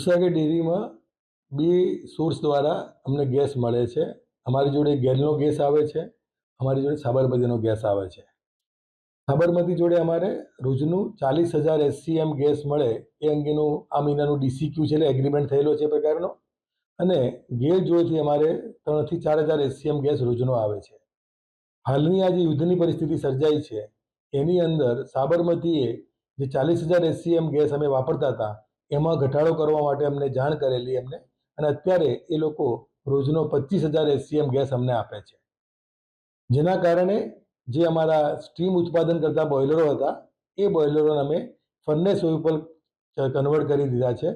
દૂધસાગર ડેરીમાં 2 સોર્સ દ્વારા અમને ગેસ મળે છે. અમારી જોડે ગેલનો ગેસ આવે છે, અમારી જોડે સાબરમતીનો ગેસ આવે છે. સાબરમતી જોડે અમારે રોજનું 40,000 SCM ગેસ મળે એ અંગેનું આ મહિનાનું DCQ છે, એટલે એગ્રીમેન્ટ થયેલો છે એ પ્રકારનો. અને ગેલ જોડેથી અમારે 3,000 થી 4,000 SCM ગેસ રોજનો આવે છે. હાલની આ જે યુદ્ધની પરિસ્થિતિ સર્જાઈ છે એની અંદર સાબરમતીએ જે 40,000 SCM ગેસ અમે વાપરતા હતા એમાં ઘટાડો કરવા માટે અમને જાણ કરેલી એમને, અને અત્યારે એ લોકો રોજનો 25,000 SCM ગેસ અમને આપે છે. જેના કારણે જે અમારા સ્ટીમ ઉત્પાદન કરતા બોઇલરો હતા એ બોઇલરોને અમે ફર્નેસ ઓઇલ પર કન્વર્ટ કરી દીધા છે.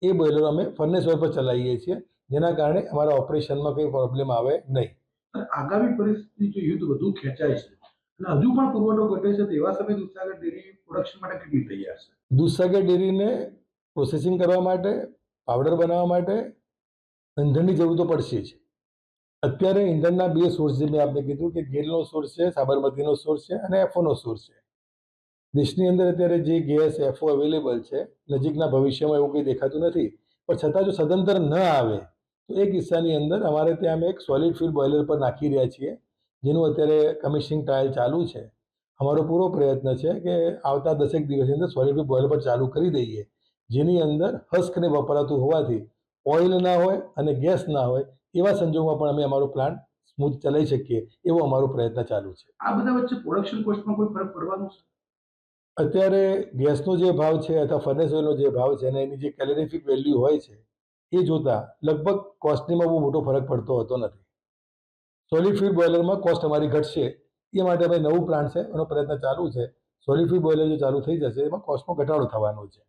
એ બોઇલરો અમે ફર્નેસ ઓઇલ પર ચલાવીએ છીએ, જેના કારણે અમારા ઓપરેશનમાં કંઈ પ્રોબ્લેમ આવે નહીં. આગામી પરિસ્થિતિ જો યુદ્ધ વધુ ખેંચાય છે અને હજુ પણ પુરવઠો ઘટે છે, તેવા સમયે દૂધસાગર ડેરી પ્રોડક્શન માટે કેટલી તૈયાર છે? દૂધસાગર ડેરીને પ્રોસેસિંગ કરવા માટે, પાવડર બનાવવા માટે ઇંધણની જરૂર તો પડશે જ. અત્યારે ઇંધણના 2 સોર્સ જે મેં આપને કીધું કે ગેલનો સોર્સ છે, સાબરમતીનો સોર્સ છે અને એફઓનો સોર્સ છે. દેશની અંદર અત્યારે જે ગેસ એફઓ અવેલેબલ છે, નજીકના ભવિષ્યમાં એવું કંઈ દેખાતું નથી, પણ છતાં જો સદંતર ન આવે તો એ કિસ્સાની અંદર અમારે ત્યાં અમે એક સોલિડ ફ્યુલ બોઇલર પર નાખી રહ્યા છીએ, જેનું અત્યારે કમિશનિંગ ટ્રાયલ ચાલુ છે. અમારો પૂરો પ્રયત્ન છે કે આવતા 10 દિવસની અંદર સોલિડ ફ્યુલ બોઇલર પર ચાલુ કરી દઈએ, જેની અંદર હસ્કને વપરાતું હોવાથી ઓઇલ ના હોય અને ગેસ ના હોય એવા સંજોગોમાં પણ અમે અમારો પ્લાન્ટ સ્મૂથ ચલાવી શકીએ એવો અમારો પ્રયત્ન ચાલુ છે. આ બધા વચ્ચે પ્રોડક્શન કોસ્ટમાં કોઈ ફરક પડવાનો છે? અત્યારે ગેસનો જે ભાવ છે અથવા ફર્નેસ ઓઇલનો જે ભાવ છે અને એની જે કેલોરીફિક વેલ્યુ હોય છે એ જોતા લગભગ કોસ્ટનીમાં બહુ મોટો ફરક પડતો હોતો નથી. સોલિડ ફ્યુલ બોઇલરમાં કોસ્ટ અમારી ઘટશે, એ માટે અમે નવું પ્લાન્ટ છે એનો પ્રયત્ન ચાલુ છે. સોલિડ ફ્યુલ બોઇલર જો ચાલુ થઈ જશે એમાં કોસ્ટમાં ઘટાડો થવાનો છે.